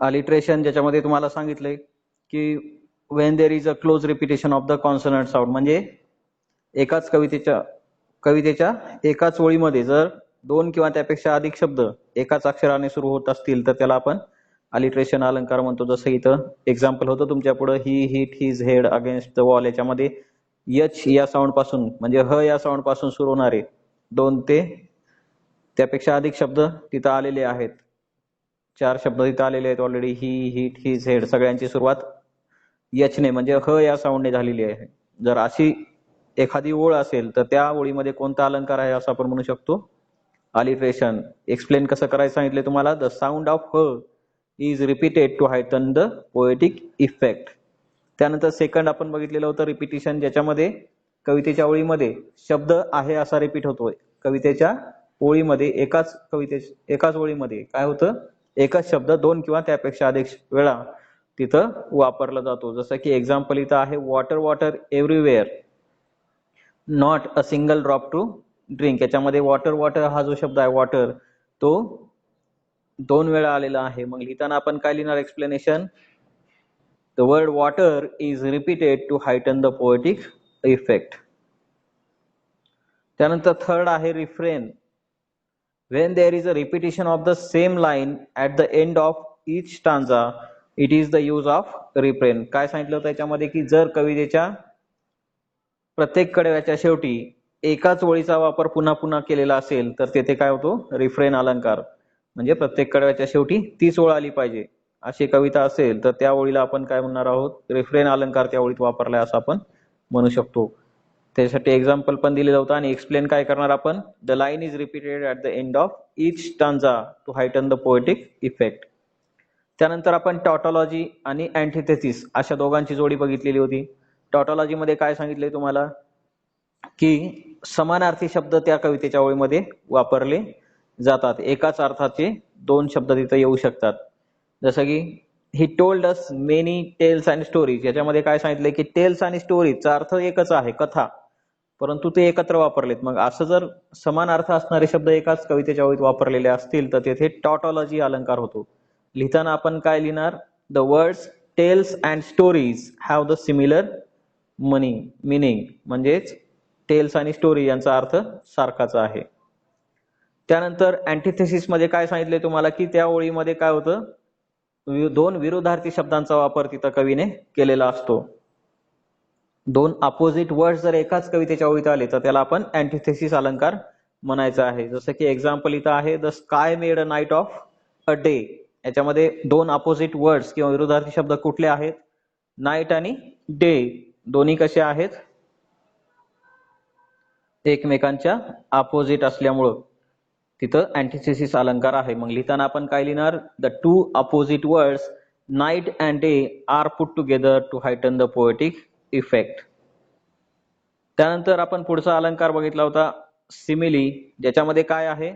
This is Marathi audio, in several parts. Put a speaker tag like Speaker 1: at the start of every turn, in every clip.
Speaker 1: अलिट्रेशन ज्याच्यामध्ये तुम्हाला सांगितलंय की when there is a close repetition of the consonant sound, म्हणजे एकाच कवितेच्या एकाच ओळीमध्ये जर दोन किंवा त्यापेक्षा अधिक शब्द एकाच अक्षराने सुरू होत असतील तर त्याला आपण अलिट्रेशन अलंकार म्हणतो. जसं इथं एक्झाम्पल होतं तुमच्या पुढे, he hit his head against the wall. याच्यामध्ये यच या साऊंड पासून म्हणजे ह या साऊंड पासून सुरू होणारे दोन ते त्यापेक्षा अधिक शब्द तिथं आलेले आहेत. 4 शब्द तिथं आलेले आहेत ऑलरेडी. ही हिट हिज हेड सगळ्यांची सुरुवात यचने म्हणजे ह या साऊंडने झालेली आहे. जर अशी एखादी ओळ असेल तर त्या ओळीमध्ये कोणता अलंकार आहे असं आपण म्हणू शकतो? अलिट्रेशन. एक्सप्लेन कसं करायचं सांगितले तुम्हाला? द साऊंड ऑफ ह is repeated to heighten the poetic effect. त्यानंतर सेकंड आपण बघितलेलं होतं रिपिटिशन, ज्याच्यामध्ये कवितेच्या ओळीमध्ये शब्द आहे असा रिपीट होतोय. कवितेच्या ओळीमध्ये एकाच ओळीमध्ये काय होतं? एकच शब्द दोन किंवा त्यापेक्षा अधिक वेळा तिथं वापरला जातो. जसं की एक्झाम्पल इथं आहे, water water everywhere not a single drop to drink. याच्यामध्ये वॉटर वॉटर हा जो शब्द आहे वॉटर तो 2 वेळा आलेला आहे. मग लिहिताना आपण काय लिहिणार? Explanation, the word water is repeated to heighten the poetic effect. त्यानंतर थर्ड आहे refrain. When there is a repetition of the same line at the end of each stanza, it is the use of refrain. काय सांगितलं होतं याच्यामध्ये की जर कवितेच्या प्रत्येक कडव्याच्या शेवटी एकाच ओळीचा वापर पुन्हा पुन्हा केलेला असेल तर तेथे काय होतो? रिफ्रेन अलंकार. म्हणजे प्रत्येक कडव्याच्या शेवटी तीच ओळ आली पाहिजे अशी कविता असेल तर त्या ओळीला आपण काय म्हणणार आहोत? रिफ्रेन अलंकार त्या ओळीत वापरलाय असं आपण म्हणू शकतो. त्यासाठी एक्झाम्पल पण दिलेलं होतं आणि एक्सप्लेन काय करणार आपण? The line is repeated at the end of each stanza to heighten the poetic effect. त्यानंतर आपण टॉटॉलॉजी आणि अँटिथेसिस अशा दोघांची जोडी बघितलेली होती. टॉटॉलॉजी मध्ये काय सांगितले तुम्हाला की समानार्थी शब्द त्या कवितेच्या ओळीमध्ये वापरले जातात. एकाच अर्थाचे दोन शब्द तिथे येऊ शकतात. जसं की he told us many tales and stories. याच्यामध्ये काय सांगितलंय की टेल्स आणि स्टोरीजचा अर्थ एकच आहे, कथा, परंतु ते एकत्र वापरलेत. मग असं जर समान अर्थ असणारे शब्द एकाच कवितेच्या ओळीत वापरलेले असतील तर तेथे टॉटॉलॉजी अलंकार होतो. लिहिताना आपण काय लिहिणार? The words tales and stories have the similar meaning. म्हणजेच टेल्स आणि स्टोरी यांचा अर्थ सारखाच आहे. त्यानंतर अँटिथेसिस मध्ये काय सांगितले तुम्हाला की त्या ओळीमध्ये काय होतं? दोन विरोधार्थी शब्दांचा वापर तिथं कवीने केलेला असतो. दोन अपोजिट वर्ड जर एकाच कवितेच्या ओळीत आले तर त्याला आपण अँटिथेसिस अलंकार म्हणायचं आहे. जसं की एक्झाम्पल इथं आहे, the sky made a night of a day. याच्यामध्ये दोन अपोजिट वर्ड्स किंवा विरोधार्थी शब्द कुठले आहेत? नाईट आणि डे. दोन्ही कसे आहेत? एकमेकांच्या अपोजिट असल्यामुळं तिथं अँटिथेसिस अलंकार आहे. मग लिहिताना आपण काय लिहिणार? The two opposite words night and day are put together to heighten the poetic effect. त्यानंतर आपण पुढचा अलंकार बघितला होता सिमिली, ज्याच्यामध्ये काय आहे?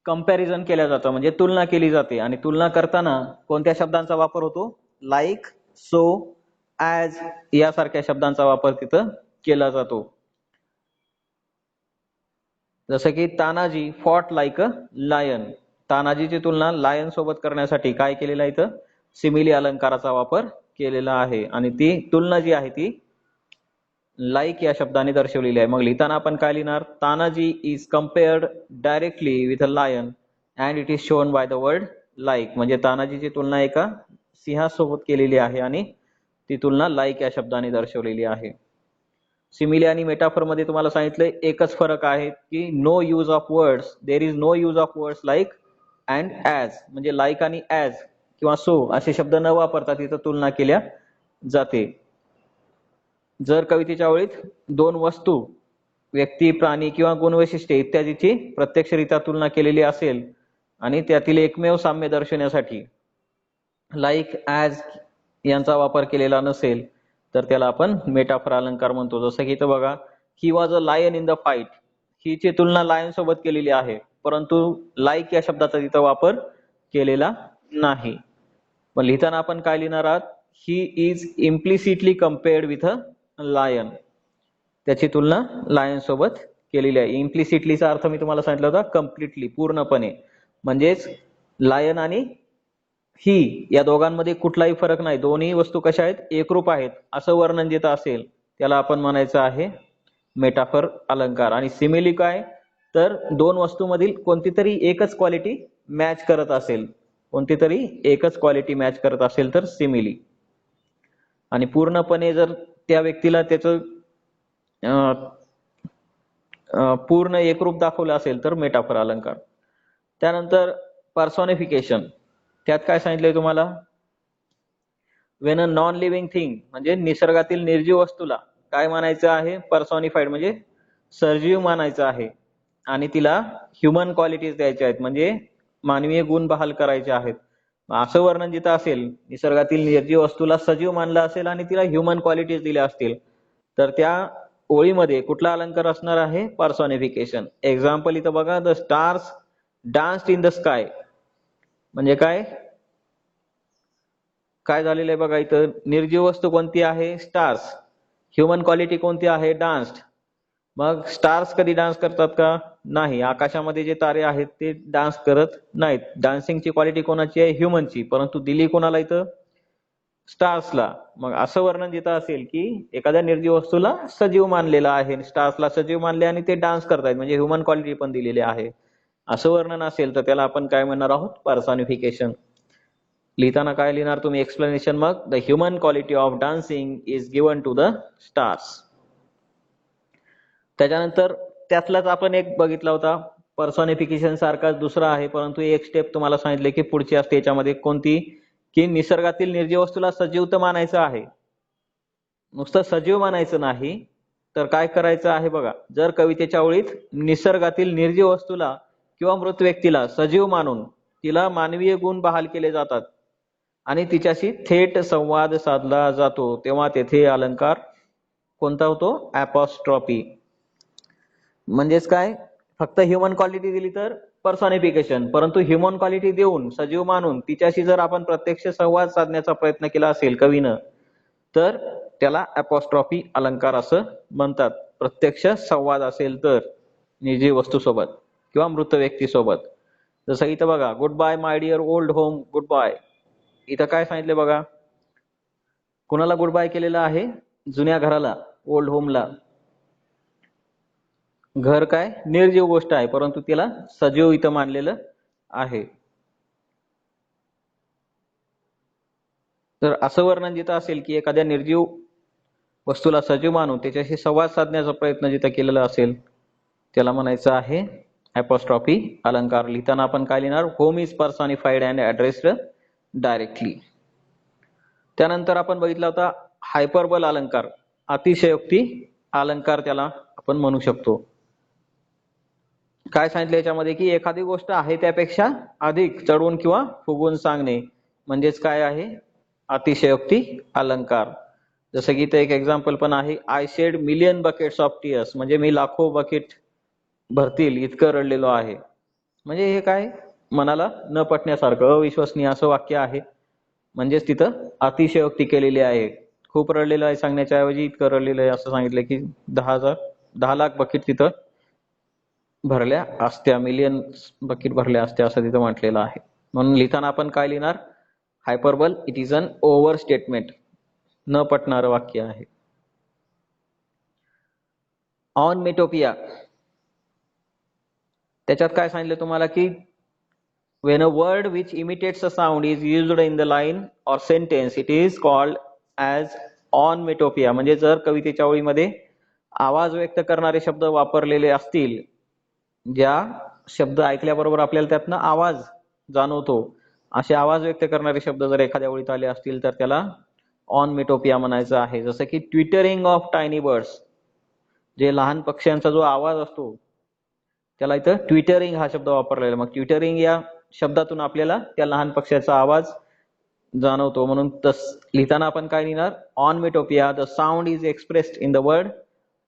Speaker 1: कंपॅरिझन केल्या जातं म्हणजे तुलना केली जाते. आणि तुलना करताना कोणत्या शब्दांचा वापर होतो? लाईक, सो, ॲज यासारख्या शब्दांचा वापर तिथं केला जातो. जसं की Tanaji fought like a lion. तानाजीची तुलना लायन सोबत करण्यासाठी काय केलेलं आहे? इथं सिमिली अलंकाराचा वापर केलेला आहे आणि ती तुलना जी आहे ती लाईक या शब्दाने दर्शवलेली आहे. मग लिहिताना आपण काय लिहिणार? Tanaji is compared directly with a lion and it is shown by the word like. म्हणजे तानाजीची तुलना एका सिंहासोबत केलेली आहे आणि ती तुलना लाईक या शब्दाने दर्शवलेली आहे. सिमिली आणि मेटाफर मध्ये तुम्हाला सांगितलंय एकच फरक आहे की no use of words, there is no use of words like and as. म्हणजे लाईक आणि ॲज किंवा सो असे शब्द न वापरता तिथं तुलना केल्या जाते. जर कवितेच्या ओळीत दोन वस्तू, व्यक्ती, प्राणी किंवा गुणवैशिष्ट्ये इत्यादीची प्रत्यक्षरित्या तुलना केलेली असेल आणि त्यातील एकमेव साम्य दर्शवण्यासाठी लाईक, ॲज यांचा वापर केलेला नसेल तर त्याला आपण मेटाफर अलंकार म्हणतो. जसं की इथं बघा, he was a lion in the fight. हीची तुलना लायन सोबत केलेली आहे परंतु लाईक या शब्दाचा तिथं वापर केलेला नाही. पण लिहिताना आपण काय लिहिणार आहात? He is implicitly compared with a lion. त्याची तुलना लायन सोबत केलेली आहे. इम्प्लिसिटलीचा अर्थ मी तुम्हाला सांगितला होता कम्प्लिटली, पूर्णपणे. म्हणजेच लायन आणि ही या दोघांमध्ये कुठलाही फरक नाही, दोन्ही वस्तू कशा आहेत, एकरूप आहेत, असं वर्णन जिथं असेल त्याला आपण म्हणायचं आहे मेटाफर अलंकार. आणि सिमिली काय, तर दोन वस्तूमधील कोणती तरी एकच क्वालिटी मॅच करत असेल, कोणती तरी एकच क्वालिटी मॅच करत असेल तर सिमिली. आणि पूर्णपणे जर त्या व्यक्तीला त्याचं पूर्ण एकरूप दाखवलं असेल तर मेटाफर अलंकार. त्यानंतर पर्सॉनिफिकेशन, त्यात काय सांगितलंय तुम्हाला, when a non living thing म्हणजे निसर्गातील निर्जीव वस्तूला काय मानायचं आहे, पर्सॉनिफाईड म्हणजे सजीव मानायचं आहे आणि तिला ह्युमन क्वालिटीज द्यायच्या आहेत, म्हणजे मानवीय गुण बहाल करायचे आहेत. असं वर्णन जिथं असेल, निसर्गातील निर्जीव वस्तूला सजीव मानलं असेल आणि तिला ह्युमन क्वालिटीज दिल्या असतील, तर त्या ओळीमध्ये कुठला अलंकार असणार आहे, पर्सॉनिफिकेशन. एक्झाम्पल इथं बघा, the stars danced in the sky, म्हणजे काय काय झालेलं आहे बघा, इथं निर्जीव वस्तू कोणती आहे, स्टार्स, ह्युमन क्वालिटी कोणती आहे, डान्स्ड. मग स्टार्स कधी डान्स करतात का, नाही, आकाशामध्ये जे तारे आहेत ते डान्स करत नाहीत. डान्सिंगची क्वालिटी कोणाची आहे, ह्युमनची, परंतु दिली कोणाला इथं, स्टार्सला. मग असं वर्णन जिथं असेल की एखाद्या निर्जीव वस्तूला सजीव मानलेलं आहे, स्टार्सला सजीव मानले आणि ते डान्स करतायत, म्हणजे ह्युमन क्वालिटी पण दिलेली आहे, असं वर्णन असेल तर त्याला आपण काय म्हणणार आहोत, पर्सॉनिफिकेशन. लिहिताना काय लिहिणार तुम्ही, एक्सप्लेनेशन, मग the human quality of dancing is given to the stars. त्याच्यानंतर त्यातलाच आपण एक बघितला होता पर्सॉनिफिकेशन सारखाच दुसरा आहे, परंतु एक स्टेप तुम्हाला सांगितले की पुढची असते याच्यामध्ये, कोणती, की निसर्गातील निर्जीव वस्तूला सजीव तर मानायचं आहे, नुसतं सजीव मानायचं नाही, तर काय करायचं आहे बघा, जर कवितेच्या ओळीत निसर्गातील निर्जीव वस्तूला किंवा मृत व्यक्तीला सजीव मानून तिला मानवीय गुण बहाल केले जातात आणि तिच्याशी थेट संवाद साधला जातो, तेव्हा तेथे अलंकार कोणता होतो, ॲपॉस्ट्रॉफी. म्हणजेच काय, फक्त ह्युमन क्वालिटी दिली तर पर्सॉनिफिकेशन, परंतु ह्युमन क्वालिटी देऊन सजीव मानून तिच्याशी जर आपण प्रत्यक्ष संवाद साधण्याचा प्रयत्न केला असेल कवीनं, तर त्याला ॲपॉस्ट्रॉफी अलंकार असं म्हणतात. प्रत्यक्ष संवाद असेल तर निर्जीव वस्तूसोबत किंवा मृत व्यक्तीसोबत. जसं इथं बघा, goodbye my dear old home, goodbye, इथं काय सांगितले बघा, कुणाला गुड बाय केलेलं आहे, जुन्या घराला, ओल्ड होमला. घर काय निर्जीव गोष्ट आहे, परंतु तिला सजीव इथं मानलेलं आहे. तर असं वर्णन जिथं असेल की एखाद्या निर्जीव वस्तूला सजीव मानून त्याच्याशी संवाद साधण्याचा प्रयत्न जिथं केलेला असेल त्याला म्हणायचं आहे ॲपॉस्ट्रॉफी अलंकार. लिहिताना आपण काय लिहिणार, होम इज पर्सॉनिफाईड अँड ॲड्रेस्ड डायरेक्टली. त्यानंतर आपण बघितला होता हायपरबल अलंकार, अतिशयोक्ती अलंकार त्याला आपण म्हणू शकतो. काय सांगितलं याच्यामध्ये, की एखादी गोष्ट आहे त्यापेक्षा अधिक चढवून किंवा फुगवून सांगणे, म्हणजेच काय आहे, अतिशयोक्ती अलंकार. जसं की इथे एक एक्झाम्पल पण आहे, I shed million buckets of tears, म्हणजे मी लाखो बकेट भरतील इतकं रडलेलो आहे. म्हणजे हे काय, मनाला न पटण्यासारखं अविश्वसनीय असं वाक्य आहे, म्हणजेच तिथं अतिशयोक्ती केलेली आहे. खूप रडलेलं आहे सांगण्याच्या ऐवजी इतकं रडलेलं आहे असं सांगितलं की 10 लाख बकेट तिथं भरल्या असत्या, मिलियन बकेट भरल्या असत्या असं तिथं म्हटलेलं आहे. म्हणून लिहिताना आपण काय लिहिणार, hyperbole, it is an overstatement, न पटणारं वाक्य आहे. ऑन मेटोपिया, त्याच्यात काय सांगितलं तुम्हाला की when a word which imitates a sound is used in the line or sentence it is called as onomatopoeia. म्हणजे जर कवितेच्या ओळीमध्ये आवाज व्यक्त करणारे शब्द वापरलेले असतील, ज्या शब्द ऐकल्याबरोबर आपल्याला त्यातनं आवाज जाणवतो, असे आवाज व्यक्त करणारे शब्द जर एखाद्या ओळीत आले असतील तर त्याला ऑनमेटोपिया म्हणायचं आहे. जसं की ट्विटरिंग ऑफ टायनी बर्ड्स, जे लहान पक्ष्यांचा जो आवाज असतो त्याला इथं ट्विटरिंग हा शब्द वापरलेला. मग ट्विटरिंग या शब्दातून आपल्याला त्या लहान पक्ष्याचा आवाज जाणवतो, म्हणून लिहिताना आपण काय लिहिणार, onomatopoeia, the sound is expressed in the word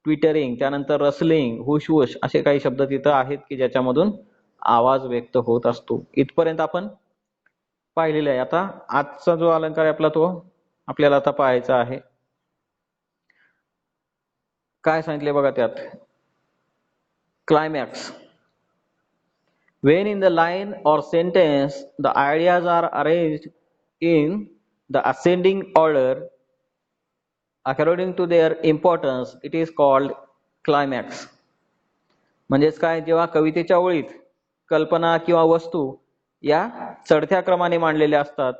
Speaker 1: twittering. त्यानंतर रसलिंग, हुशवुश असे काही शब्द तिथं आहेत की ज्याच्यामधून आवाज व्यक्त होत असतो. इथपर्यंत आपण पाहिलेलं आहे. आता आजचा जो अलंकार आहे आपला तो आपल्याला आता पाहायचा आहे. काय सांगितले बघा त्यात, climax, When in the line or sentence the ideas are arranged in the ascending order according to their importance, it is called climax. म्हणजेच काय, जेव्हा कवितेच्या ओळीत कल्पना किंवा वस्तू या चढत्या क्रमाने मांडलेल्या असतात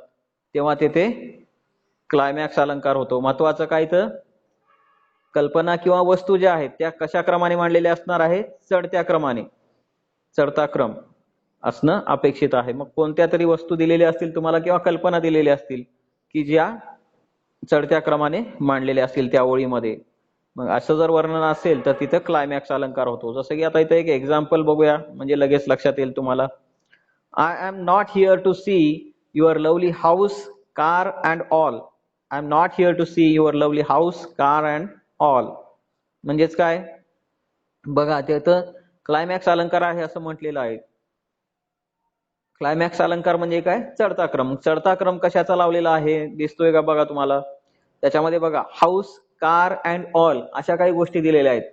Speaker 1: तेव्हा तेथे क्लायमॅक्स अलंकार होतो. महत्वाचं काय, तर कल्पना किंवा वस्तू ज्या आहेत त्या कशा क्रमाने मांडलेल्या असणार आहेत, चढत्या क्रमाने, चढता क्रम असणं अपेक्षित आहे. मग कोणत्या तरी वस्तू दिलेल्या असतील तुम्हाला किंवा कल्पना दिलेल्या असतील की ज्या चढत्या क्रमाने मांडलेल्या असतील त्या ओळीमध्ये, मग असं जर वर्णन असेल तर तिथं क्लायमॅक्स अलंकार होतो. जसं की आता इथं एक एक्झाम्पल बघूया म्हणजे लगेच लक्षात येईल तुम्हाला. I am not here to see your lovely house car and all. I am not here to see your lovely house car and all. म्हणजेच काय बघा, तिथं क्लायमॅक्स अलंकार आहे असं म्हटलेलं आहे. क्लायमॅक्स अलंकार म्हणजे काय, चढता क्रम. चढता क्रम कशाचा लावलेला आहे दिसतोय का बघा तुम्हाला. त्याच्यामध्ये बघा हाऊस, कार अँड ऑल अशा काही गोष्टी दिलेल्या आहेत.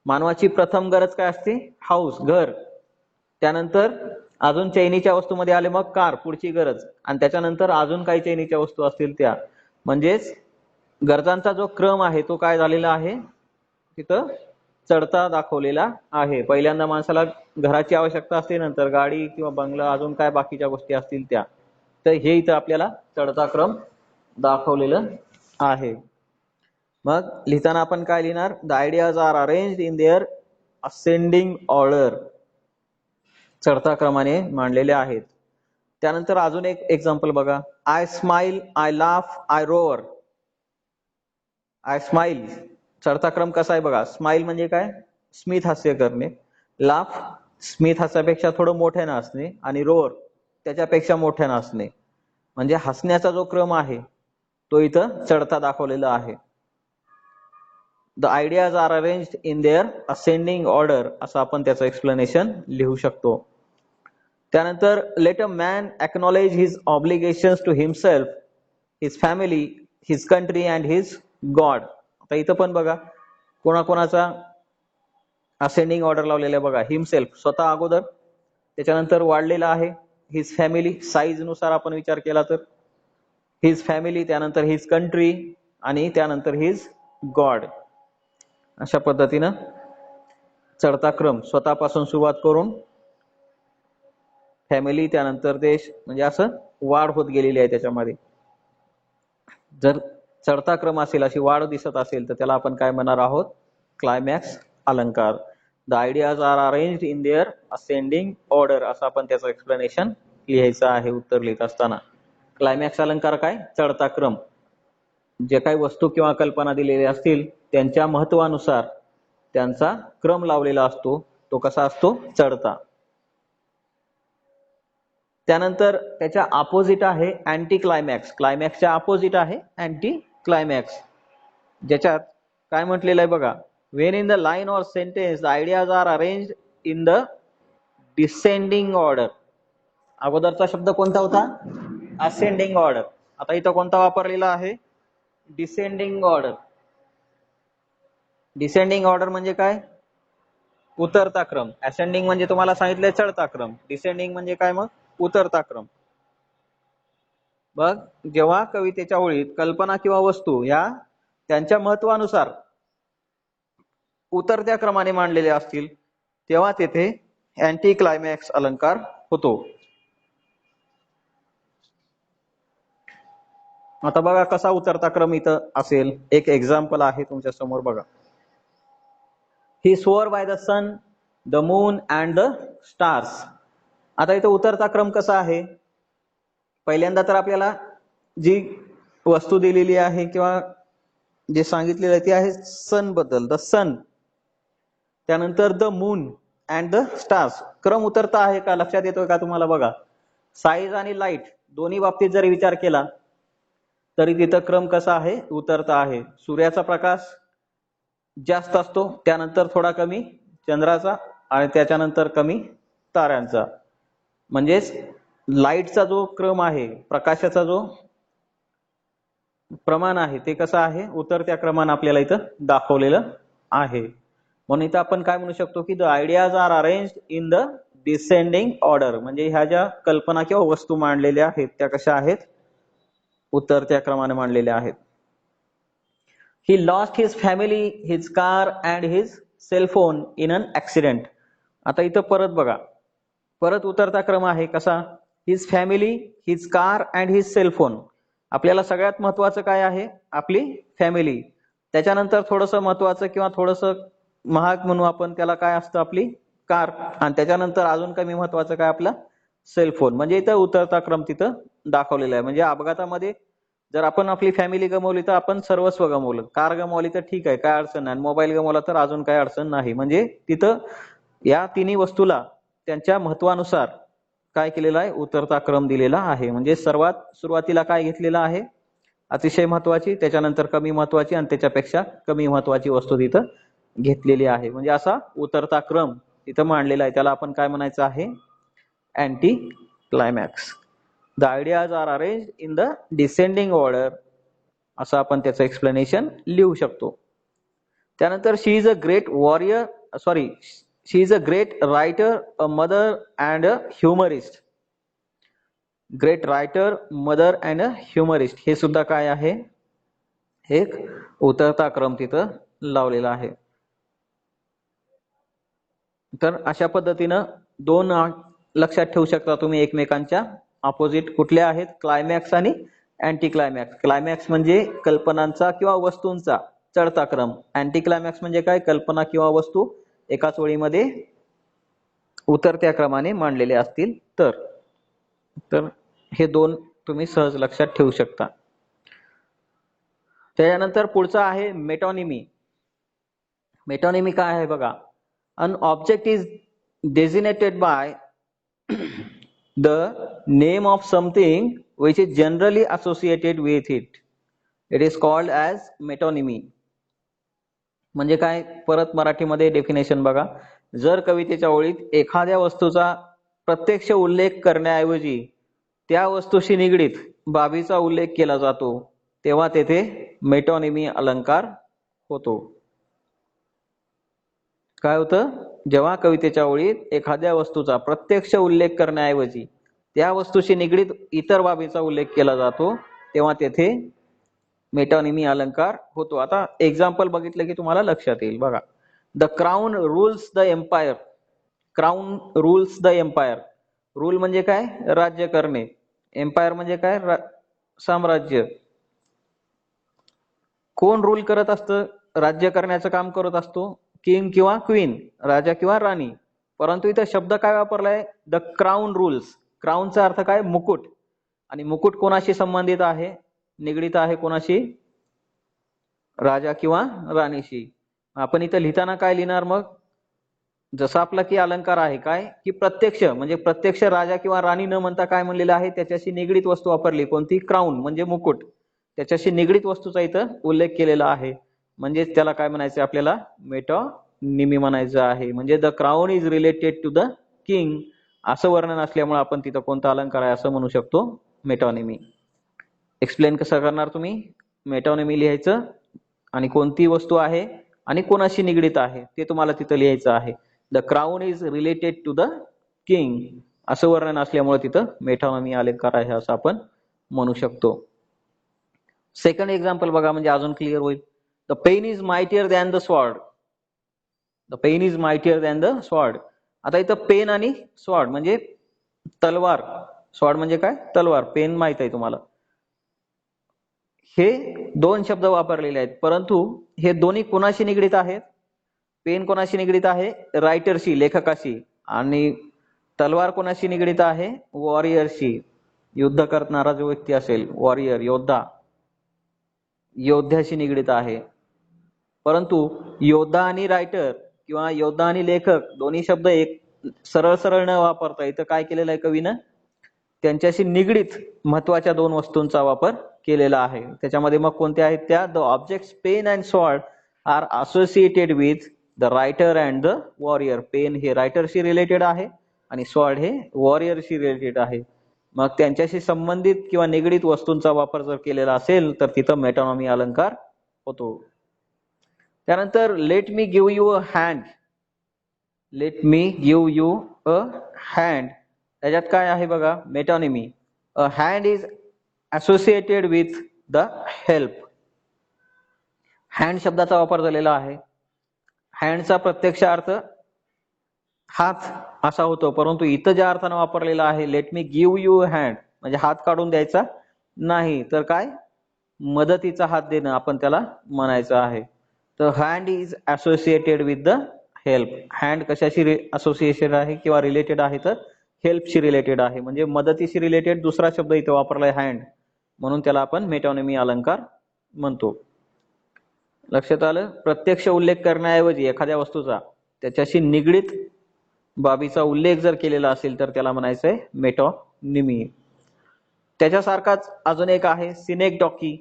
Speaker 1: मानवाची प्रथम गरज काय असते, हाऊस, घर. त्यानंतर अजून चैनीच्या वस्तूमध्ये आले मग कार, पुढची गरज. आणि त्याच्यानंतर अजून काही चैनीच्या वस्तू असतील त्या. म्हणजेच गरजांचा जो क्रम आहे तो काय झालेला आहे, तिथं चढता दाखवलेला आहे. पहिल्यांदा माणसाला घराची आवश्यकता असते, नंतर गाडी किंवा बंगला, अजून काय बाकीच्या गोष्टी असतील त्या. तर हे इथं आपल्याला चढता क्रम दाखवलेलं आहे. मग लिहिताना आपण काय लिहिणार, the ideas are arranged in their ascending order. चढता क्रमाने मांडलेले आहेत. त्यानंतर अजून एक एक्झाम्पल बघा. I smile, I laugh, I roar. I smile चढता क्रम कसा आहे बघा. स्माइल म्हणजे काय, स्मित हास्य करणे. लाफ स्मित हास्यापेक्षा थोडं मोठ्यानं असणे. आणि रोअर त्याच्यापेक्षा मोठ्यानं असणे. म्हणजे हसण्याचा जो क्रम आहे तो इथं चढता दाखवलेला आहे. The ideas are arranged in their ascending order असं आपण त्याचं एक्सप्लेनेशन लिहू शकतो. त्यानंतर let a man acknowledge his obligations to himself, his family, his country and his God. आता इथं पण बघा कोणाकोणाचा असेंडिंग ऑर्डर लावलेला आहे बघा. हिमसेल्फ स्वतः अगोदर, त्याच्यानंतर वाढलेला आहे हिज फॅमिली, साईज नुसार आपण विचार केला तर हिज फॅमिली, त्यानंतर हिज कंट्री आणि त्यानंतर हिज गॉड. अशा पद्धतीनं चढता क्रम स्वतःपासून सुरुवात करून फॅमिली, त्यानंतर देश, म्हणजे असं वाढ होत गेलेली आहे त्याच्यामध्ये. जर चढता क्रम असेल, अशी वाढ दिसत असेल तर त्याला आपण काय म्हणणार आहोत, क्लायमॅक्स अलंकार. The ideas are arranged in their ascending order असं आपण त्याचं एक्सप्लेनेशन लिहायचं आहे उत्तर लिहित असताना. क्लायमॅक्स अलंकार काय, चढता क्रम. जे काही वस्तू किंवा कल्पना दिलेल्या असतील त्यांच्या महत्वानुसार त्यांचा क्रम लावलेला असतो. तो कसा असतो, चढता. त्यानंतर त्याच्या अपोजिट आहे अँटी क्लायमॅक्स. क्लायमॅक्सच्या अपोजिट आहे अँटी क्लायमॅक्स. ज्याच्यात काय म्हटलेलं आहे बघा. When in the line or sentence the ideas are arranged in the descending order. अगोदरचा शब्द कोणता होता, असेंडिंग ऑर्डर. आता इथं कोणता वापरलेला आहे, डिसेंडिंग ऑर्डर. डिसेंडिंग ऑर्डर म्हणजे काय, उतरता क्रम. असेंडिंग म्हणजे तुम्हाला सांगितलंय चढता क्रम. डिसेंडिंग म्हणजे काय, मग उतरता क्रम. बघ, जेव्हा कवितेच्या ओळीत कल्पना किंवा वस्तू या त्यांच्या महत्वानुसार उतरत्या क्रमाने मांडलेले असतील तेव्हा तेथे अँटी क्लायमॅक्स अलंकार होतो. आता बघा कसा उतरता क्रम इथं असेल. एक एक्झाम्पल आहे तुमच्या समोर बघा. He swore by the sun, the moon and the stars. आता इथं उतरता क्रम कसा आहे, पहिल्यांदा तर आपल्याला जी वस्तू दिलेली आहे किंवा जे सांगितलेलं आहे ते आहे सन बद्दल, द सन. त्यानंतर the moon and the stars. क्रम उतरता आहे का, लक्षात येतोय का तुम्हाला बघा. साईज आणि लाईट दोन्ही बाबतीत जरी विचार केला तरी तिथं क्रम कसा आहे, उतरता आहे. सूर्याचा प्रकाश जास्त असतो, त्यानंतर थोडा कमी चंद्राचा आणि त्याच्यानंतर कमी ताऱ्यांचा. म्हणजेच लाईटचा जो क्रम आहे, प्रकाशाचा जो प्रमाण आहे ते कसं आहे, उतरत्या क्रमाने आपल्याला इथं दाखवलेलं आहे. म्हणून इथं आपण काय म्हणू शकतो की the ideas are arranged in the descending order, म्हणजे ह्या ज्या कल्पना किंवा वस्तू मांडलेल्या आहेत त्या कशा आहेत, उतरत्या क्रमाने मांडलेल्या आहेत. He lost his family, his car and his cellphone in an accident. आता इथं परत बघा, परत उतरता क्रम आहे कसा, his family, his car and his cellphone. आपल्याला सगळ्यात महत्वाचं काय आहे, आपली फॅमिली. त्याच्यानंतर थोडंसं महत्वाचं किंवा थोडंसं महाग म्हणू आपण त्याला, काय असतं, आपली कार. आणि त्याच्यानंतर अजून कमी महत्वाचं काय, आपला सेलफोन. म्हणजे इथं उतरता क्रम तिथं दाखवलेला आहे. म्हणजे अपघातामध्ये जर आपण आपली फॅमिली गमावली तर आपण सर्वस्व गमावलं, कार गमावली तर ठीक आहे, काय अडचण नाही, मोबाईल गमावला तर अजून काय अडचण नाही. म्हणजे तिथं या तिन्ही वस्तूला त्यांच्या महत्वानुसार काय केलेला आहे, उतरता क्रम दिलेला आहे. म्हणजे सर्वात सुरुवातीला काय घेतलेलं आहे, अतिशय महत्वाची, त्याच्यानंतर कमी महत्वाची आणि त्याच्यापेक्षा कमी महत्वाची वस्तू तिथं घेतलेली आहे. म्हणजे असा उतरता क्रम तिथं मांडलेला आहे. त्याला आपण काय म्हणायचं आहे, anti climax. The ideas are arrange in the descending order, असं आपण त्याचं एक्सप्लेनेशन लिहू शकतो. त्यानंतर she is a great warrior, sorry, she is a great writer, a mother and a humorist. Great writer, mother and a humorist, हे सुद्धा काय आहे, एक उतरता क्रम तिथं लावलेला आहे. तर अशा पद्धतीनं दोन लक्षात ठेवू शकता तुम्ही एकमेकांच्या अपोजिट कुठल्या आहेत, क्लायमॅक्स आणि अँटी क्लायमॅक्स. क्लायमॅक्स म्हणजे कल्पनांचा किंवा वस्तूंचा चढता क्रम, अँटी क्लायमॅक्स म्हणजे काय, कल्पना किंवा वस्तू एकाच ओळीमध्ये उतरत्या क्रमाने मांडलेले असतील तर. तर हे दोन तुम्ही सहज लक्षात ठेवू शकता. त्याच्यानंतर पुढचा आहे मेटॉनिमी. मेटॉनिमी काय आहे बघा, an object is designated by the name of something which is generally associated with it. It is called as metonymy. म्हणजे काय, परत मराठीमध्ये डेफिनेशन बघा, जर कवितेच्या ओळीत एखाद्या वस्तूचा प्रत्यक्ष उल्लेख करण्याऐवजी त्या वस्तूशी निगडीत बाबीचा उल्लेख केला जातो तेव्हा तेथे मेटॉनिमी अलंकार होतो. काय होतं, जेव्हा कवितेच्या ओळीत एखाद्या वस्तूचा प्रत्यक्ष उल्लेख करण्याऐवजी त्या वस्तूशी निगडीत इतर बाबीचा उल्लेख केला जातो तेव्हा तेथे मेटॉनिमी अलंकार होतो. आता एक्झाम्पल बघितलं की तुम्हाला लक्षात येईल बघा. The crown rules the empire. Crown rules the empire. Rule म्हणजे काय, राज्य करणे. एम्पायर म्हणजे काय, साम्राज्य. कोण रूल करत असतं, राज्य करण्याचं काम करत असतो, किंग किंवा क्वीन, राजा किंवा राणी. परंतु इथं शब्द काय वापरलाय, द क्राऊन रूल्स. क्राऊनचा अर्थ काय, मुकुट. आणि मुकुट कोणाशी संबंधित आहे, निगडीत आहे कोणाशी, राजा किंवा राणीशी. आपण इथं लिहिताना काय लिहिणार मग, जसा आपला की अलंकार आहे काय, की प्रत्यक्ष, म्हणजे प्रत्यक्ष राजा किंवा राणी न म्हणता काय म्हणलेलं आहे, त्याच्याशी निगडीत वस्तू वापरली, कोणती, क्राऊन म्हणजे मुकुट, त्याच्याशी निगडीत वस्तूचा इथं उल्लेख केलेला आहे. म्हणजे त्याला काय म्हणायचं, आपल्याला मेटॉनिमी म्हणायचं आहे. म्हणजे the crown is related to the king असं वर्णन असल्यामुळे आपण तिथं कोणता अलंकार आहे असं म्हणू शकतो, मेटॉनिमी. एक्सप्लेन कसं करणार तुम्ही, मेटॉनिमी लिहायचं आणि कोणती वस्तू आहे आणि कोणाशी निगडीत आहे ते तुम्हाला तिथं लिहायचं आहे. The crown is related to the king असं वर्णन असल्यामुळे तिथं मेटॉनिमी अलंकार आहे असं आपण म्हणू शकतो. सेकंड एक्झाम्पल बघा, म्हणजे अजून क्लिअर होईल. The pen is mightier than the sword. The pen is mightier than the sword. आता इथं पेन आणि स्वॉर्ड म्हणजे तलवार, स्वॉर्ड म्हणजे काय, तलवार, पेन माहित आहे तुम्हाला. हे दोन शब्द वापरलेले आहेत, परंतु हे दोन्ही कोणाशी निगडीत आहेत, पेन कोणाशी निगडीत आहे, रायटरशी, लेखकाशी. आणि तलवार कोणाशी निगडीत आहे, वॉरियरशी, युद्ध करणारा जो व्यक्ती असेल, वॉरियर, योद्धा, योद्ध्याशी निगडीत आहे. परंतु योद्धा आणि रायटर किंवा योद्धा आणि लेखक दोन्ही शब्द एक सरळ सरळ न वापरता इथं काय केलेलं आहे कवीनं, त्यांच्याशी निगडीत महत्वाच्या दोन वस्तूंचा वापर केलेला आहे. त्याच्यामध्ये मग कोणत्या आहेत त्या, the objects pen and sword are associated with the writer and the warrior. Pen हे रायटरशी रिलेटेड आहे आणि स्वॉर्ड हे वॉरियरशी रिलेटेड आहे. मग त्यांच्याशी संबंधित किंवा निगडीत वस्तूंचा वापर जर केलेला असेल तर तिथं मेटॉनिमी अलंकार होतो. त्यानंतर let me give you a hand. Let me give you a hand, त्याच्यात काय आहे बघा, metonymy. A hand is associated with the help. Hand शब्दाचा वापर झालेला आहे. हँडचा प्रत्यक्ष अर्थ हात असा होतो, परंतु इथं ज्या अर्थानं वापरलेला आहे, late me give you hand, म्हणजे हात काढून द्यायचा नाही, तर काय, मदतीचा हात देणं आपण त्याला म्हणायचं आहे. तर hand is associated with the help. Hand कशाशी असोसिएशन आहे किंवा रिलेटेड आहे, तर हेल्पशी रिलेटेड आहे, म्हणजे मदतीशी रिलेटेड दुसरा शब्द इथे वापरलाय हँड, म्हणून त्याला आपण मेटॉनिमी अलंकार म्हणतो. लक्षात आलं. प्रत्यक्ष उल्लेख करण्याऐवजी एखाद्या वस्तूचा त्याच्याशी निगडीत बाबीचा उल्लेख जर केलेला असेल तर त्याला म्हणायचंय मेटॉनिमी. त्याच्यासारखाच अजून एक आहे सिनेक्डॉकी.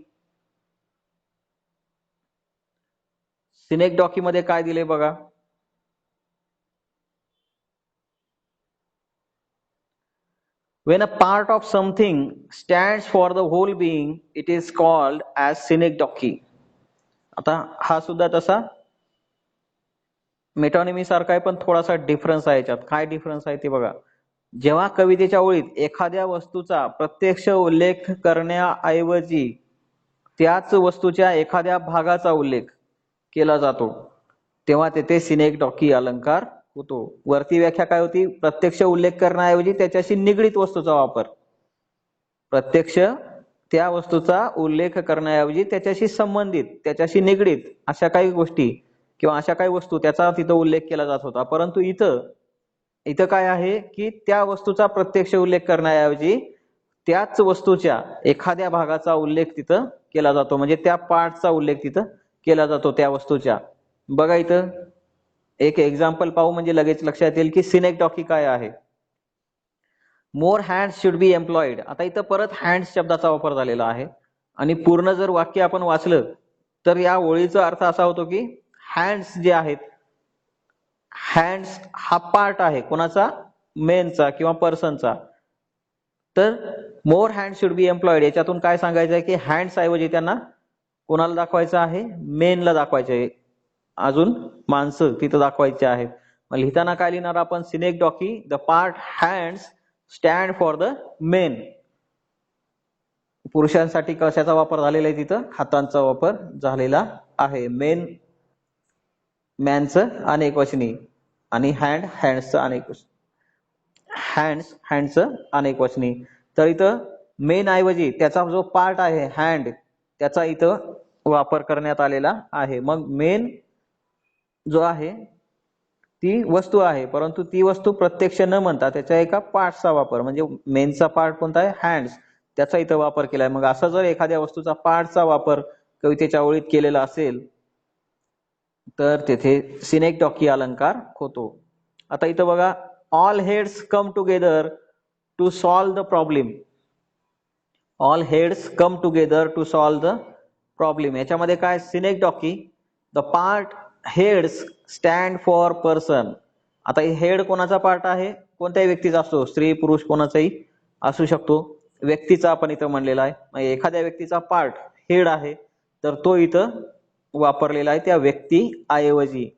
Speaker 1: सिनेक्डॉकी मध्ये काय दिले बघा, when a part of something stands for the whole being it is called as synecdoche. आता हा सुद्धा तसा मेटॉनिमी सारखा आहे, पण थोडासा डिफरन्स आहे याच्यात. काय डिफरन्स आहे ते बघा. जेव्हा कवितेच्या ओळीत एखाद्या वस्तूचा प्रत्यक्ष उल्लेख करण्याऐवजी त्याच वस्तूच्या एखाद्या भागाचा उल्लेख केला जातो, तेव्हा तेथे सिनेक्डॉकी अलंकार होतो. वरती व्याख्या काय होती, प्रत्यक्ष उल्लेख करण्याऐवजी त्याच्याशी निगडीत वस्तूचा वापर. प्रत्यक्ष त्या वस्तूचा उल्लेख करण्याऐवजी त्याच्याशी संबंधित, त्याच्याशी निगडीत अशा काही गोष्टी किंवा अशा काही वस्तू त्याचा तिथं उल्लेख केला जात होता. परंतु इथं काय आहे की त्या वस्तूचा प्रत्यक्ष उल्लेख करण्याऐवजी त्याच वस्तूच्या एखाद्या भागाचा उल्लेख तिथं केला जातो, म्हणजे त्या पार्टचा उल्लेख तिथं केला जातो त्या वस्तूच्या. बघा इथं एक एक्झाम्पल पाहू, म्हणजे लगेच लक्षात येईल की सिनेक्डॉकी काय आहे. मोर हँड्स शुड बी एम्प्लॉइड. आता इथं परत हँड्स शब्दाचा वापर झालेला आहे, आणि पूर्ण जर वाक्य आपण वाचलं तर या ओळीचा अर्थ असा होतो की हँड्स जे आहेत, हँड्स हा पार्ट आहे कोणाचा, मेनचा किंवा पर्सनचा. तर मोर हँड शुड बी एम्प्लॉइड याच्यातून काय सांगायचं आहे की हँड्स ऐवजी त्यांना कोणाला दाखवायचं आहे, मेनला दाखवायचं आहे. अजून माणसं तिथं दाखवायचे आहेत. मग लिहिताना काय लिहिणार आपण, synecdoche the part hands stand for the men. पुरुषांसाठी कशाचा वापर झालेला आहे, तिथं हातांचा वापर झालेला आहे. मेन मॅनचं अनेक वचनी, आणि हँड्सचं अनेक वचनी, हँडचं अनेक वचनी. तर इथं मेन ऐवजी त्याचा जो पार्ट आहे हँड, त्याचा इथं वापर करण्यात आलेला आहे. मग मेन जो आहे ती वस्तू आहे, परंतु ती वस्तू प्रत्यक्ष न म्हणता त्याच्या एका पार्टचा वापर, म्हणजे मेनचा पार्ट कोणता आहे, हँड्स, त्याचा इथं वापर केलाय. मग असा जर एखाद्या वस्तूचा पार्टचा वापर कवितेच्या ओळीत केलेला असेल तर तेथे सिनेक्डॉकी अलंकार होतो. आता इथं बघा, all heads come together to solve the problem. All heads come together to solve the problem, याच्यामध्ये काय, synecdoche the part heads stand for person. आता हेड कोणाचा पार्ट आहे, कोणत्याही व्यक्तीचा असतो, स्त्री पुरुष कोणाचाही असू शकतो, व्यक्तीचा आपण इथं म्हणलेला आहे. एखाद्या व्यक्तीचा पार्ट हेड आहे, तर तो इथं वापरलेला आहे त्या व्यक्ती ऐवजी.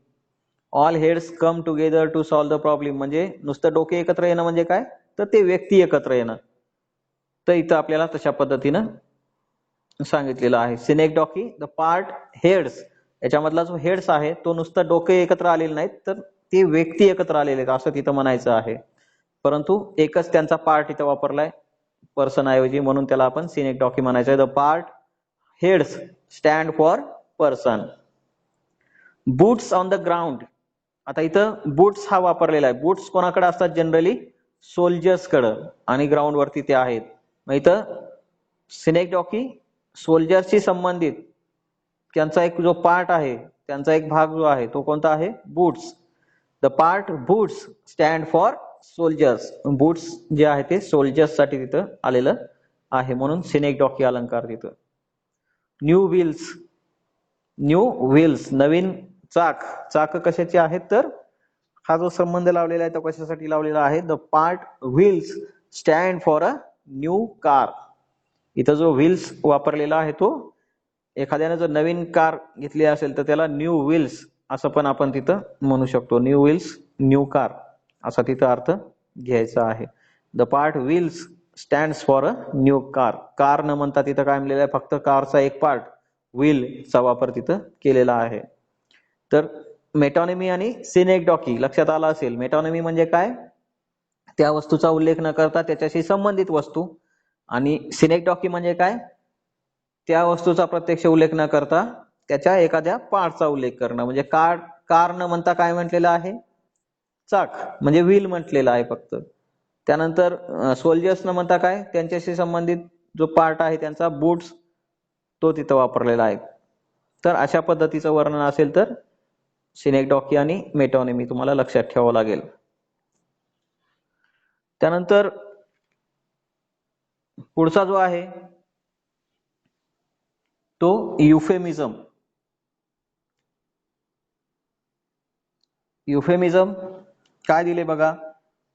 Speaker 1: All heads come together to solve the problem, म्हणजे नुसतं डोके एकत्र येणं म्हणजे काय, तर ते व्यक्ती एकत्र येणं. तर इथं आपल्याला तशा पद्धतीनं सांगितलेलं आहे. सिनेक्डॉकी द पार्ट हेड्स, याच्यामधला जो हेड्स आहे तो नुसतं डोके एकत्र आलेले नाहीत, तर ते व्यक्ती एकत्र आलेले आहेत असं तिथं म्हणायचं आहे. परंतु एकच त्यांचा पार्ट इथं वापरलाय पर्सन ऐवजी, म्हणून त्याला आपण सिनेक्डॉकी म्हणायचं आहे. The part heads stand for person. Boots on the ground. आता इथं बूट्स हा वापरलेला आहे. बूट्स कोणाकडे असतात, जनरली सोल्जर्स कडं, आणि ग्राउंड वरती ते आहेत. मग इथं सिनेक्डॉकी सोल्जर्सशी संबंधित त्यांचा एक जो पार्ट आहे, त्यांचा एक भाग जो आहे तो कोणता आहे, boots. The part boots stand for soldiers. Boots जे आहे ते सोल्जर्स साठी तिथं आलेलं आहे, म्हणून सिनेक्डॉकी अलंकार तिथं. New wheels. न्यू व्हील्स, नवीन चाक. चाक कशाचे आहेत, तर हा जो संबंध लावलेला आहे तो कशासाठी लावलेला आहे, the part wheels stand for a new car. इथं जो व्हील्स वापरलेला आहे तो एखाद्याने जर नवीन कार घेतली असेल तर त्याला न्यू व्हील्स असं पण आपण तिथं म्हणू शकतो. न्यू व्हील्स न्यू कार असा तिथं अर्थ घ्यायचा आहे. The part wheels stands for a new car. Car न म्हणता तिथं काय म्हणलेलं आहे, फक्त कारचा एक पार्ट व्हीलचा वापर तिथं केलेला आहे. तर मेटॉनिमी आणि सिनेक्डॉकी लक्षात आला असेल. मेटॉनिमी म्हणजे काय, त्या वस्तूचा उल्लेख न करता त्याच्याशी संबंधित वस्तू, आणि सिनेक्डॉकी म्हणजे काय, त्या वस्तूचा प्रत्यक्ष उल्लेख न करता त्याच्या एखाद्या पार्टचा उल्लेख करणं. म्हणजे कार न म्हणता काय म्हटलेलं आहे, चाक म्हणजे व्हील म्हटलेला आहे फक्त. त्यानंतर सोल्जर्स न म्हणता काय, त्यांच्याशी संबंधित जो पार्ट आहे त्यांचा बूट्स, तो तिथं वापरलेला आहे. तर अशा पद्धतीचं वर्णन असेल तर सिनेक्डॉकी आणि मेटॉनिमी तुम्हाला लक्षात ठेवावं लागेल. त्यानंतर पुढचा जो आहे तो युफेमिझम. युफेमिझम काय दिले बघा,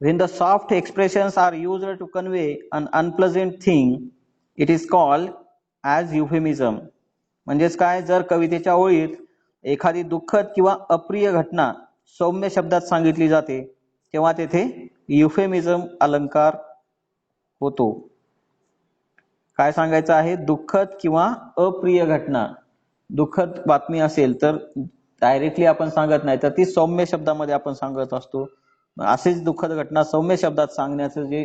Speaker 1: when the soft expressions are used to convey an unpleasant thing it is called as euphemism. म्हणजेच काय, जर कवितेच्या ओळीत एखादी दुःखद किंवा अप्रिय घटना सौम्य शब्दात सांगितली जाते तेव्हा तेथे युफेमिझम अलंकार होतो. काय सांगायचं आहे, दुःखद किंवा अप्रिय घटना, दुःखद बातमी असेल तर डायरेक्टली आपण सांगत नाही, तर ती सौम्य शब्दामध्ये आपण सांगत असतो. अशीच दुःखद घटना सौम्य शब्दात सांगण्याचं जे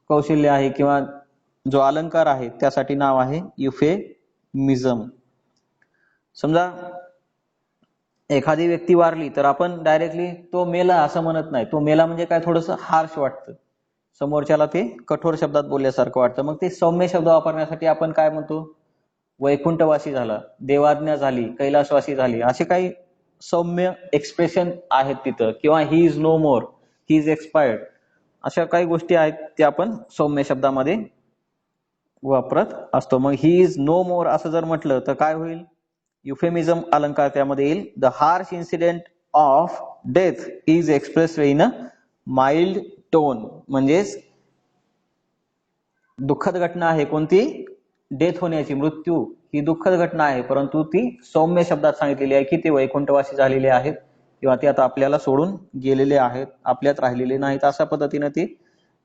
Speaker 1: कौशल्य आहे किंवा जो अलंकार आहे त्यासाठी नाव आहे युफेमिझम. समजा एखादी व्यक्ती वारली तर आपण डायरेक्टली तो मेला असं म्हणत नाही. तो मेला म्हणजे काय, थोडंसं हार्श वाटतं, समोरच्याला ते कठोर शब्दात बोलल्यासारखं वाटतं. मग ते सौम्य शब्द वापरण्यासाठी आपण काय म्हणतो, वैकुंठवासी झाला, देवाज्ञा झाली, कैलासवासी झाली, असे काही सौम्य एक्सप्रेशन आहेत तिथं. किंवा he is no more, he is expired, अशा काही गोष्टी आहेत त्या आपण सौम्य शब्दामध्ये वापरत असतो. मग ही इज नो मोर असं जर म्हटलं तर काय होईल, युफेमिझम अलंकार त्यामध्ये येईल. The harsh incident of death is expressed in a mild tone. म्हणजेच दुःखद घटना आहे कोणती, डेथ होण्याची, मृत्यू ही दुःखद घटना आहे, परंतु ती सौम्य शब्दात सांगितलेली आहे की ते वैकुंठवासी झालेले आहेत किंवा ते आता आपल्याला सोडून गेलेले आहेत, आपल्यात राहिलेले नाहीत, अशा पद्धतीने ती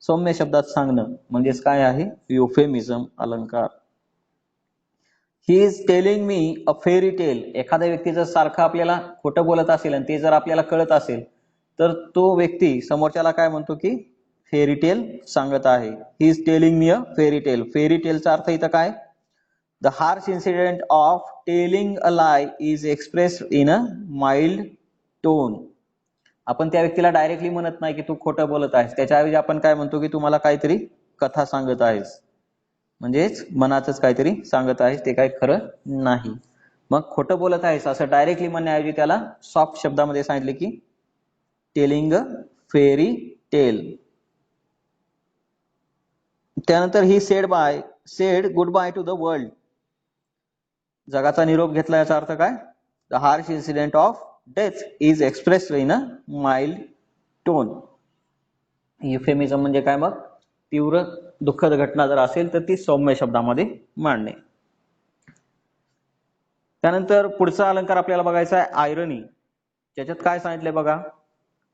Speaker 1: सौम्य शब्दात सांगणं म्हणजेच काय आहे, युफेमिझम अलंकार. ही is telling me a fairy tail. एखाद्या व्यक्ती जर सारखं आपल्याला खोटं बोलत असेल आणि ते जर आपल्याला कळत असेल तर तो व्यक्ती समोरच्याला काय म्हणतो की फेरी टेल सांगत आहे. He is telling me a fairy tale. Fairy टेलचा अर्थ इथं काय, the harsh incident of telling a lie is expressed in a mild tone. आपण त्या व्यक्तीला डायरेक्टली म्हणत नाही की तू खोटं बोलत आहेस, त्याच्याऐवजी आपण काय म्हणतो की तुम्हाला काहीतरी कथा सांगत आहेस, म्हणजेच मनाचंच काहीतरी सांगत आहेस, ते काही खरं नाही. मग खोटं बोलत आहेस असं डायरेक्टली म्हणण्याऐवजी त्याला सॉफ्ट शब्दामध्ये सांगितले की टेलिंग अ फेरी टेल. त्यानंतर he said goodbye to the world. जगाचा निरोप घेतला याचा अर्थ काय, the harsh incident of death is expressed in a mild tone. Euphemism म्हणजे काय, मग तीव्र दुःखद घटना जर असेल तर ती सौम्य शब्दामध्ये मांडणे. त्यानंतर पुढचा अलंकार आपल्याला बघायचा आहे आयरनी. त्याच्यात काय सांगितलंय बघा,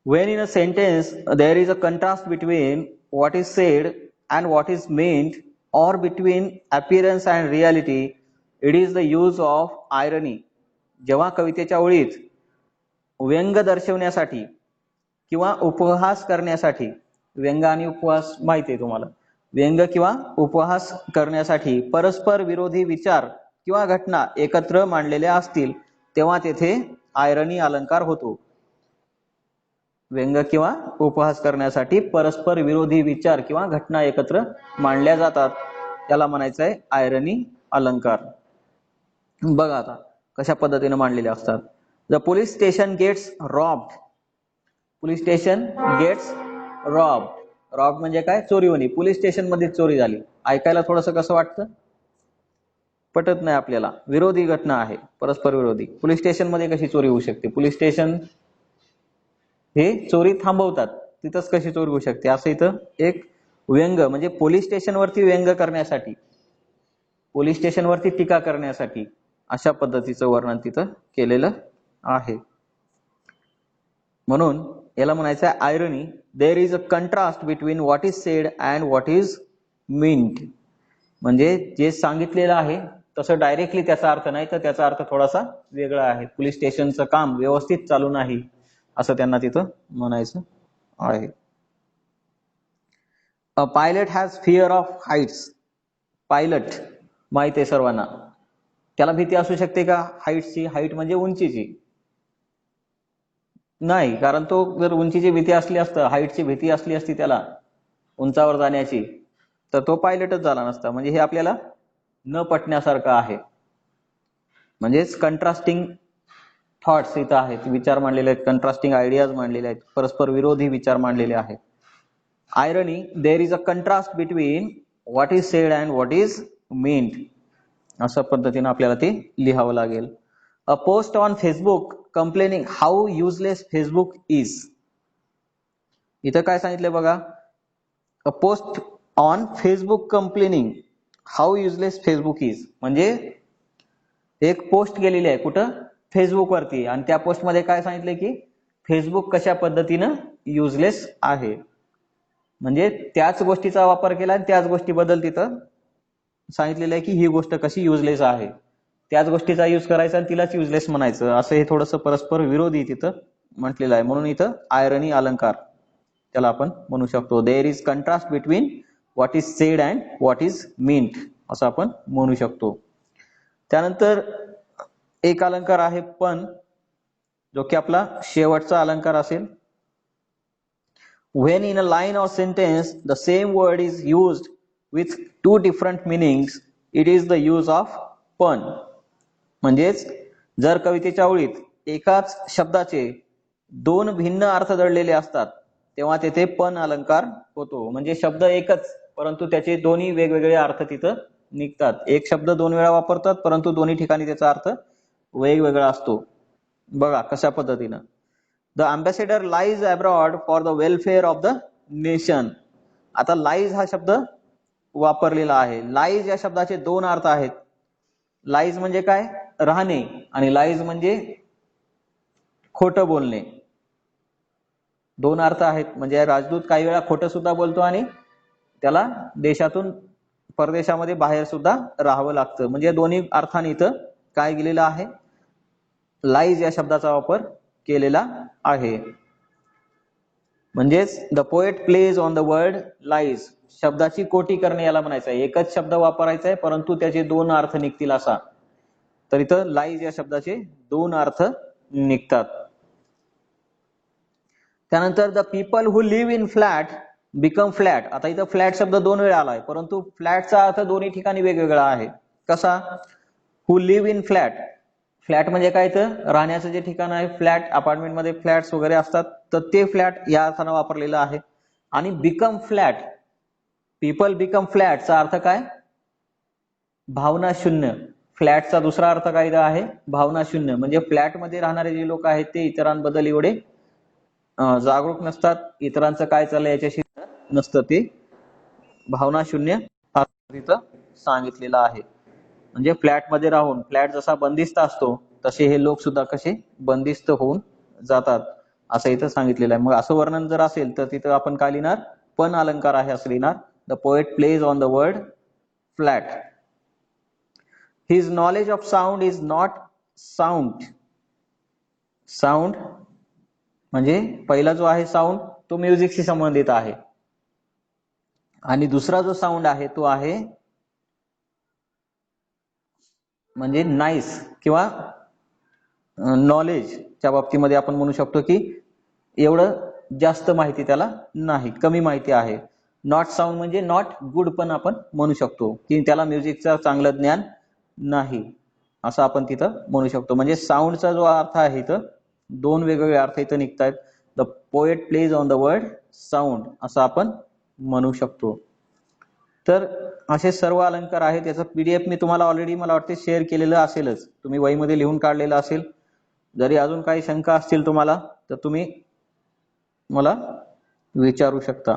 Speaker 1: when in a sentence there is a contrast between what is said and what is meant or between appearance and reality, it is the use of irony. जेव्हा कवितेच्या ओळीत व्यंग दर्शवण्यासाठी किंवा उपहास करण्यासाठी, व्यंग आणि उपहास माहिती आहे तुम्हाला, व्यंग किंवा उपहास करण्यासाठी परस्पर विरोधी विचार किंवा घटना एकत्र मांडलेल्या असतील तेव्हा तेथे आयरनी अलंकार होतो. व्यंग किंवा उपहास करण्यासाठी परस्पर विरोधी विचार किंवा घटना एकत्र मांडल्या जातात, त्याला म्हणायचं आहे आयरनी अलंकार. बघा आता कशा पद्धतीने मांडलेले असतात. The police station gets robbed. Police station gets robbed. Robbed म्हणजे काय, चोरी होणे. पोलीस स्टेशन मध्ये चोरी झाली. ऐकायला थोडंसं कसं वाटतं, पटत नाही आपल्याला. विरोधी घटना आहे, परस्पर विरोधी. पोलीस स्टेशन मध्ये कशी चोरी होऊ शकते, पोलीस स्टेशन हे चोरी थांबवतात, तिथंच कशी चोरी होऊ शकते, असं इथं एक व्यंग म्हणजे पोलीस स्टेशनवरती व्यंग करण्यासाठी, पोलीस स्टेशनवरती टीका करण्यासाठी अशा पद्धतीचं वर्णन तिथं केलेलं आहे. म्हणून याला म्हणायचं आहे आयरनी. There is a contrast between what is said and what is meant. म्हणजे जे सांगितलेलं आहे तसं डायरेक्टली त्याचा अर्थ नाही, तर त्याचा अर्थ थोडासा वेगळा आहे. पोलीस स्टेशनचं काम व्यवस्थित चालू नाही असं त्यांना तिथं म्हणायचं आहे. A pilot has fear of heights. Pilot माहित आहे सर्वांना, त्याला भीती असू शकते का हाईट्सची? हाईट म्हणजे उंचीची. नाही, कारण तो जर उंचीची भीती असली असतं, हाईटची भीती असली असती त्याला उंचावर जाण्याची, तर तो पायलटच झाला नसता. म्हणजे हे आपल्याला न पटण्यासारखं आहे. म्हणजेच कंट्रास्टिंग थॉट्स इथं आहेत, विचार मांडलेले आहेत, कंट्रास्टिंग आयडियाज मांडलेले आहेत, परस्पर विरोधी विचार मांडलेले आहेत. आयरनी, there is a contrast between what is said and what is meant. अशा पद्धतीने आपल्याला ते लिहावं लागेल. अ post on Facebook complaining how useless Facebook is. इथं काय सांगितलंय बघा, अ post on Facebook complaining how useless Facebook is. म्हणजे एक पोस्ट केलेली आहे कुठं, फेसबुक वरती, आणि त्या पोस्ट मध्ये काय सांगितलंय की फेसबुक कशा पद्धतीनं युजलेस आहे. म्हणजे त्याच गोष्टीचा वापर केला आणि त्याच गोष्टीबद्दल तिथं सांगितलेलं आहे की ही गोष्ट कशी युजलेस आहे. त्याच गोष्टीचा यूज करायचा आणि तिलाच युजलेस म्हणायचं, असं हे थोडंसं परस्पर विरोधी तिथं म्हटलेलं आहे. म्हणून इथं आयरनी अलंकार त्याला आपण म्हणू शकतो. There is contrast between what is said and what is meant असं आपण म्हणू शकतो. त्यानंतर एक अलंकार आहे पण, जो की आपला शेवटचा अलंकार असेल. When in a line or sentence the same word is used with two different meanings, it is the use of पण. म्हणजेच जर कवितेच्या ओळीत एकाच शब्दाचे दोन भिन्न अर्थ दडलेले असतात तेव्हा तेथे पण अलंकार होतो. म्हणजे शब्द एकच परंतु त्याचे दोन्ही वेगवेगळे अर्थ तिथं निघतात. एक शब्द दोन वेळा वापरतात परंतु दोन्ही ठिकाणी त्याचा अर्थ वेगवेगळा असतो. बघा कशा पद्धतीनं. The ambassador lies abroad for the welfare of the nation. आता लाईज हा शब्द वापरलेला आहे. लाईज या शब्दाचे दोन अर्थ आहेत. लाईज म्हणजे काय, राहणे, आणि लाईज म्हणजे खोटं बोलणे. दोन अर्थ आहेत. म्हणजे राजदूत काही वेळा खोटं सुद्धा बोलतो आणि त्याला देशातून परदेशामध्ये बाहेर सुद्धा राहावं लागतं. म्हणजे दोन्ही अर्थाने इथं काय गेलेलं आहे, लाईज या शब्दाचा वापर केलेला आहे. म्हणजेच the poet plays on the word lies. शब्दाची कोटी करणे याला म्हणायचं आहे. एकच शब्द वापरायचा आहे परंतु त्याचे दोन अर्थ निघतील असा. तर इथं लाईज या शब्दाचे दोन अर्थ निघतात. त्यानंतर the people who live in flat become flat. आता इथं फ्लॅट शब्द दोन वेळा आलाय परंतु फ्लॅटचा अर्थ दोन्ही ठिकाणी वेगवेगळा आहे. कसा, हु लिव्ह इन फ्लॅट. फ्लॅट म्हणजे काय, तर राहण्याचं जे ठिकाण आहे, फ्लॅट अपार्टमेंटमध्ये फ्लॅट्स वगैरे असतात तर ते फ्लॅट या अर्थानं वापरलेलं आहे. आणि बिकम फ्लॅट, पीपल बिकम फ्लॅटचा अर्थ काय, भावना शून्य. फ्लॅटचा दुसरा अर्थ काय आहे, भावना शून्य. म्हणजे फ्लॅटमध्ये राहणारे जे लोक आहेत ते इतरांबद्दल एवढे जागरूक नसतात, इतरांचं काय चाललंय याच्याशी नसतं, ते भावना शून्य तिथं सांगितलेलं आहे. म्हणजे फ्लॅटमध्ये राहून, फ्लॅट जसा बंदिस्त असतो तसे हे लोक सुद्धा कसे बंदिस्त होऊन जातात असं इथं सांगितलेलं आहे. मग असं वर्णन जर असेल तर तिथं आपण काय लिहिणार, पण अलंकार आहे असं लिहिणार. The poet plays on the word flat. His knowledge of sound is not sound. Sound म्हणजे पहिला जो आहे साऊंड तो म्युझिकशी संबंधित आहे, आणि दुसरा जो साऊंड आहे तो आहे म्हणजे नाईस किंवा नॉलेजच्या बाबतीमध्ये आपण म्हणू शकतो की एवढं जास्त माहिती त्याला नाही, कमी माहिती आहे. नॉट साऊंड म्हणजे नॉट गुड पण आपण म्हणू शकतो की त्याला म्युझिकचं चांगलं ज्ञान नाही असं आपण तिथं म्हणू शकतो. म्हणजे साऊंडचा जो अर्थ आहे इथं दोन वेगवेगळे अर्थ इथं निघतायत. The poet plays on the word sound असं आपण म्हणू शकतो. तर असे सर्व अलंकार आहेत. याचं पीडीएफ मी तुम्हाला ऑलरेडी मला वाटते शेअर केलेलं असेलच, तुम्ही वहीमध्ये लिहून काढलेलं असेल. जरी अजून काही शंका असतील तुम्हाला तर तुम्ही मला विचारू शकता.